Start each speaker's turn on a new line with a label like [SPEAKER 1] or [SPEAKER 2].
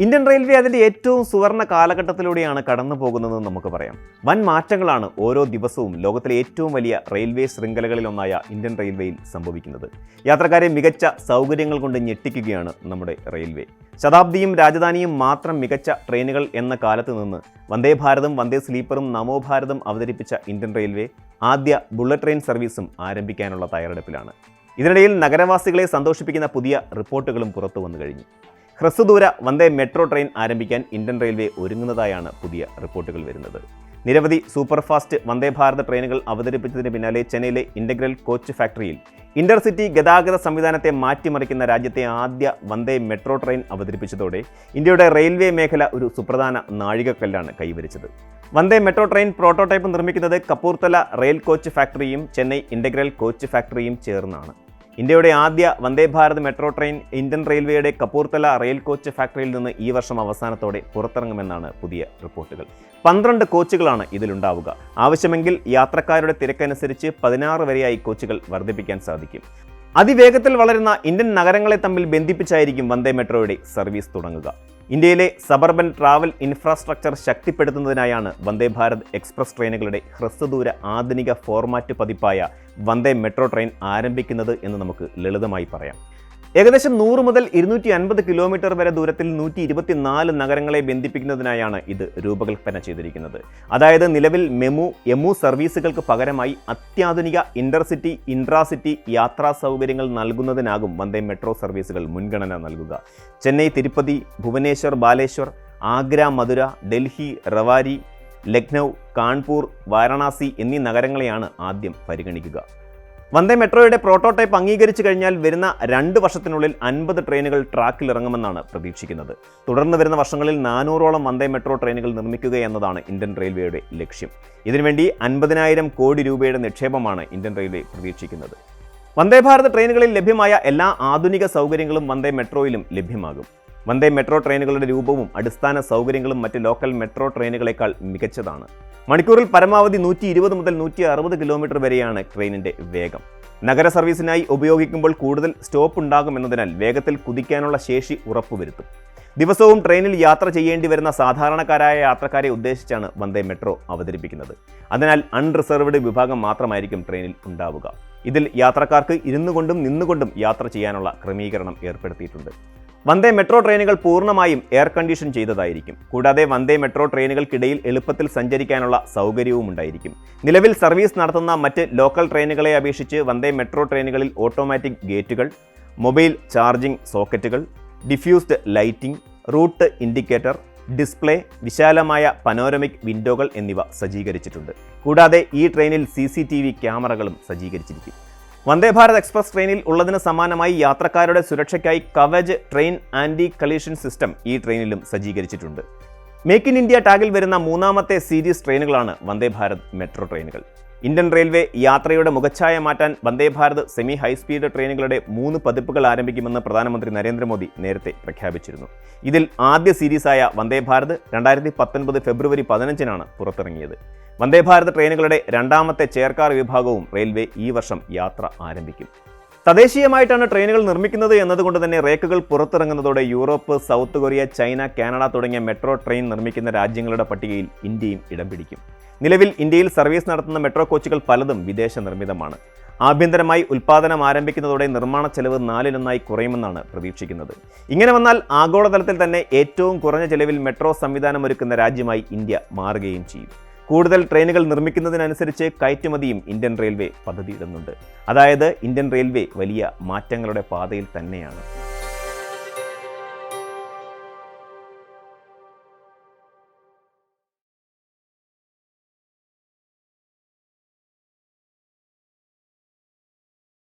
[SPEAKER 1] Indian railway അതിൻ്റെ ഏറ്റവും സുവർണ്ണ കാലഘട്ടത്തിലൂടെയാണ് കടന്നു പോകുന്നതെന്ന് നമുക്ക് പറയാം. വൻ മാറ്റങ്ങളാണ് ഓരോ ദിവസവും ലോകത്തിലെ ഏറ്റവും വലിയ റെയിൽവേ ശൃംഖലകളിലൊന്നായ ഇന്ത്യൻ റെയിൽവേയിൽ സംഭവിക്കുന്നത്. യാത്രക്കാരെ മികച്ച സൗകര്യങ്ങൾ കൊണ്ട് ഞെട്ടിക്കുകയാണ് നമ്മുടെ റെയിൽവേ. ശതാബ്ദിയും രാജധാനിയും മാത്രം മികച്ച ട്രെയിനുകൾ എന്ന കാലത്ത് നിന്ന് വന്ദേ ഭാരതും വന്ദേ സ്ലീപ്പറും നമോ ഭാരതും അവതരിപ്പിച്ച ഇന്ത്യൻ റെയിൽവേ ആദ്യ ബുള്ളറ്റ് ട്രെയിൻ സർവീസും ആരംഭിക്കാനുള്ള തയ്യാറെടുപ്പിലാണ്. ഇതിനിടയിൽ നഗരവാസികളെ സന്തോഷിപ്പിക്കുന്ന പുതിയ റിപ്പോർട്ടുകളും പുറത്തു വന്നു കഴിഞ്ഞു. ഹ്രസ്വദൂര വന്ദേ മെട്രോ ട്രെയിൻ ആരംഭിക്കാൻ ഇന്ത്യൻ റെയിൽവേ ഒരുങ്ങുന്നതായാണ് പുതിയ റിപ്പോർട്ടുകൾ വരുന്നത്. നിരവധി സൂപ്പർഫാസ്റ്റ് വന്ദേ ഭാരത് ട്രെയിനുകൾ അവതരിപ്പിച്ചതിന് പിന്നാലെ ചെന്നൈയിലെ ഇൻ്റഗ്രൽ കോച്ച് ഫാക്ടറിയിൽ ഇന്റർസിറ്റി ഗതാഗത സംവിധാനത്തെ മാറ്റിമറിക്കുന്ന രാജ്യത്തെ ആദ്യ വന്ദേ മെട്രോ ട്രെയിൻ അവതരിപ്പിച്ചതോടെ ഇന്ത്യയുടെ റെയിൽവേ മേഖല ഒരു സുപ്രധാന നാഴികക്കല്ലാണ് കൈവരിച്ചത്. വന്ദേ മെട്രോ ട്രെയിൻ പ്രോട്ടോടൈപ്പ് നിർമ്മിക്കുന്നത് കപൂർത്തല റെയിൽ കോച്ച് ഫാക്ടറിയും ചെന്നൈ ഇൻ്റഗ്രൽ കോച്ച് ഫാക്ടറിയും ചേർന്നാണ്. ഇന്ത്യയുടെ ആദ്യ Vande Bharat metro train Indian റെയിൽവേയുടെ കപൂർത്തല റെയിൽ കോച്ച് ഫാക്ടറിയിൽ നിന്ന് ഈ വർഷം അവസാനത്തോടെ പുറത്തിറങ്ങുമെന്നാണ് പുതിയ റിപ്പോർട്ടുകൾ. 12 കോച്ചുകളാണ് ഇതിലുണ്ടാവുക. ആവശ്യമെങ്കിൽ യാത്രക്കാരുടെ തിരക്കനുസരിച്ച് 16 വരെയായി കോച്ചുകൾ വർദ്ധിപ്പിക്കാൻ സാധിക്കും. അതിവേഗത്തിൽ വളരുന്ന ഇന്ത്യൻ നഗരങ്ങളെ തമ്മിൽ ബന്ധിപ്പിച്ചായിരിക്കും വന്ദേ മെട്രോയുടെ സർവീസ് തുടങ്ങുക. ഇന്ത്യയിലെ suburban travel infrastructure ശക്തിപ്പെടുത്തുന്നതിനായാണ് Vande Bharat express ട്രെയിനുകളുടെ ഹ്രസ്വദൂര ആധുനിക ഫോർമാറ്റ് പതിപ്പായ വന്ദേ മെട്രോ ട്രെയിൻ ആരംഭിക്കുന്നത് എന്ന് നമുക്ക് ലളിതമായി പറയാം. ഏകദേശം 100 മുതൽ 250 കിലോമീറ്റർ വരെ ദൂരത്തിൽ 124 നഗരങ്ങളെ ബന്ധിപ്പിക്കുന്നതിനായാണ് ഇത് രൂപകൽപ്പന ചെയ്തിരിക്കുന്നത്. അതായത് നിലവിൽ മെമു, എമു സർവീസുകൾക്ക് പകരമായി അത്യാധുനിക ഇന്റർസിറ്റി, ഇൻട്രാസിറ്റി യാത്രാ സൗകര്യങ്ങൾ നൽകുന്നതിനാകും വന്ദേ മെട്രോ സർവീസുകൾ മുൻഗണന നൽകുക. ചെന്നൈ, തിരുപ്പതി, ഭുവനേശ്വർ, ബാലേശ്വർ, ആഗ്ര, മധുര, ഡൽഹി, റവാരി, ലക്നൗ, കാൺപൂർ, വാരണാസി എന്നീ നഗരങ്ങളെയാണ് ആദ്യം പരിഗണിക്കുക. വന്ദേ മെട്രോയുടെ പ്രോട്ടോടൈപ്പ് അംഗീകരിച്ചു കഴിഞ്ഞാൽ വരുന്ന 2 വർഷത്തിനുള്ളിൽ 50 ട്രെയിനുകൾ ട്രാക്കിൽ ഇറങ്ങുമെന്നാണ് പ്രതീക്ഷിക്കുന്നത്. തുടർന്ന് വരുന്ന വർഷങ്ങളിൽ 400ഓളം വന്ദേ മെട്രോ ട്രെയിനുകൾ നിർമ്മിക്കുക എന്നതാണ് ഇന്ത്യൻ റെയിൽവേയുടെ ലക്ഷ്യം. ഇതിനുവേണ്ടി 50,000 കോടി രൂപയുടെ നിക്ഷേപമാണ് ഇന്ത്യൻ റെയിൽവേ പ്രതീക്ഷിക്കുന്നത്. വന്ദേ ഭാരത് ട്രെയിനുകളിൽ ലഭ്യമായ എല്ലാ ആധുനിക സൗകര്യങ്ങളും വന്ദേ മെട്രോയിലും ലഭ്യമാകും. വന്ദേ മെട്രോ ട്രെയിനുകളുടെ രൂപവും അടിസ്ഥാന സൗകര്യങ്ങളും മറ്റ് ലോക്കൽ മെട്രോ ട്രെയിനുകളേക്കാൾ മികച്ചതാണ്. മണിക്കൂറിൽ പരമാവധി 120 മുതൽ 160 കിലോമീറ്റർ വരെയാണ് ട്രെയിനിൻ്റെ വേഗം. നഗര സർവീസിനായി ഉപയോഗിക്കുമ്പോൾ കൂടുതൽ സ്റ്റോപ്പ് ഉണ്ടാകുമെന്നതിനാൽ വേഗത്തിൽ കുതിക്കാനുള്ള ശേഷി ഉറപ്പുവരുത്തും. ദിവസവും ട്രെയിനിൽ യാത്ര ചെയ്യേണ്ടി വരുന്ന സാധാരണക്കാരായ യാത്രക്കാരെ ഉദ്ദേശിച്ചാണ് വന്ദേ മെട്രോ അവതരിപ്പിക്കുന്നത്. അതിനാൽ അൺറിസർവ്ഡ് വിഭാഗം മാത്രമായിരിക്കും ട്രെയിനിൽ ഉണ്ടാവുക. ഇതിൽ യാത്രക്കാർക്ക് ഇരുന്നുകൊണ്ടും നിന്നുകൊണ്ടും യാത്ര ചെയ്യാനുള്ള ക്രമീകരണം ഏർപ്പെടുത്തിയിട്ടുണ്ട്. വന്ദേ മെട്രോ ട്രെയിനുകൾ പൂർണ്ണമായും എയർ കണ്ടീഷൻ ചെയ്തതായിരിക്കും. കൂടാതെ വന്ദേ മെട്രോ ട്രെയിനുകൾക്കിടയിൽ എളുപ്പത്തിൽ സഞ്ചരിക്കാനുള്ള സൗകര്യവും ഉണ്ടായിരിക്കും. നിലവിൽ സർവീസ് നടത്തുന്ന മറ്റ് ലോക്കൽ ട്രെയിനുകളെ അപേക്ഷിച്ച് വന്ദേ മെട്രോ ട്രെയിനുകളിൽ ഓട്ടോമാറ്റിക് ഗേറ്റുകൾ, മൊബൈൽ ചാർജിംഗ് സോക്കറ്റുകൾ, diffused lighting, route indicator, display, വിശാലമായ പനോരമിക് വിൻഡോകൾ എന്നിവ സജ്ജീകരിച്ചിട്ടുണ്ട്. കൂടാതെ ഈ ട്രെയിനിൽ CCTV ക്യാമറകളും സജ്ജീകരിച്ചിരിക്കും. വന്ദേ ഭാരത് എക്സ്പ്രസ് ട്രെയിനിൽ ഉള്ളതിന് സമാനമായി യാത്രക്കാരുടെ സുരക്ഷയ്ക്കായി കവച് ട്രെയിൻ ആൻറ്റി കളീഷൻ സിസ്റ്റം ഈ ട്രെയിനിലും സജ്ജീകരിച്ചിട്ടുണ്ട്. മേക്ക് ഇൻ ഇന്ത്യ ടാഗിൽ വരുന്ന 3ാമത്തെ സീരീസ് ട്രെയിനുകളാണ് വന്ദേ ഭാരത് മെട്രോ ട്രെയിനുകൾ. ഇന്ത്യൻ റെയിൽവേ യാത്രയുടെ മുഖച്ഛായ മാറ്റാൻ വന്ദേ ഭാരത് സെമി ഹൈസ്പീഡ് ട്രെയിനുകളുടെ 3 പതിപ്പുകൾ ആരംഭിക്കുമെന്ന് പ്രധാനമന്ത്രി നരേന്ദ്രമോദി നേരത്തെ പ്രഖ്യാപിച്ചിരുന്നു. ഇതിൽ ആദ്യ സീരീസായ വന്ദേ ഭാരത് 2019 ഫെബ്രുവരി 15-നാണ് പുറത്തിറങ്ങിയത്. വന്ദേ ഭാരത് ട്രെയിനുകളുടെ 2ാമത്തെ ചെയർകാർ വിഭാഗവും റെയിൽവേ ഈ വർഷം യാത്ര ആരംഭിക്കും. തദ്ദേശീയമായിട്ടാണ് ട്രെയിനുകൾ നിർമ്മിക്കുന്നത് എന്നതുകൊണ്ട് തന്നെ റേക്കുകൾ പുറത്തിറങ്ങുന്നതോടെ Europe, South Korea, China, Canada തുടങ്ങിയ മെട്രോ ട്രെയിൻ നിർമ്മിക്കുന്ന രാജ്യങ്ങളുടെ പട്ടികയിൽ ഇന്ത്യയും ഇടം പിടിക്കും. നിലവിൽ ഇന്ത്യയിൽ സർവീസ് നടത്തുന്ന മെട്രോ കോച്ചുകൾ പലതും വിദേശ നിർമ്മിതമാണ്. ആഭ്യന്തരമായി ഉൽപ്പാദനം ആരംഭിക്കുന്നതോടെ നിർമ്മാണ ചെലവ് 4-1 കുറയുമെന്നാണ് പ്രതീക്ഷിക്കുന്നത്. ഇങ്ങനെ വന്നാൽ ആഗോളതലത്തിൽ തന്നെ ഏറ്റവും കുറഞ്ഞ ചെലവിൽ മെട്രോ സംവിധാനം ഒരുക്കുന്ന രാജ്യമായി ഇന്ത്യ മാറുകയും ചെയ്യും. കൂടുതൽ ട്രെയിനുകൾ നിർമ്മിക്കുന്നതിനനുസരിച്ച് കയറ്റുമതിയും ഇന്ത്യൻ റെയിൽവേ പദ്ധതിയിടുന്നുണ്ട്. അതായത് ഇന്ത്യൻ റെയിൽവേ വലിയ മാറ്റങ്ങളുടെ പാതയിൽ തന്നെയാണ്.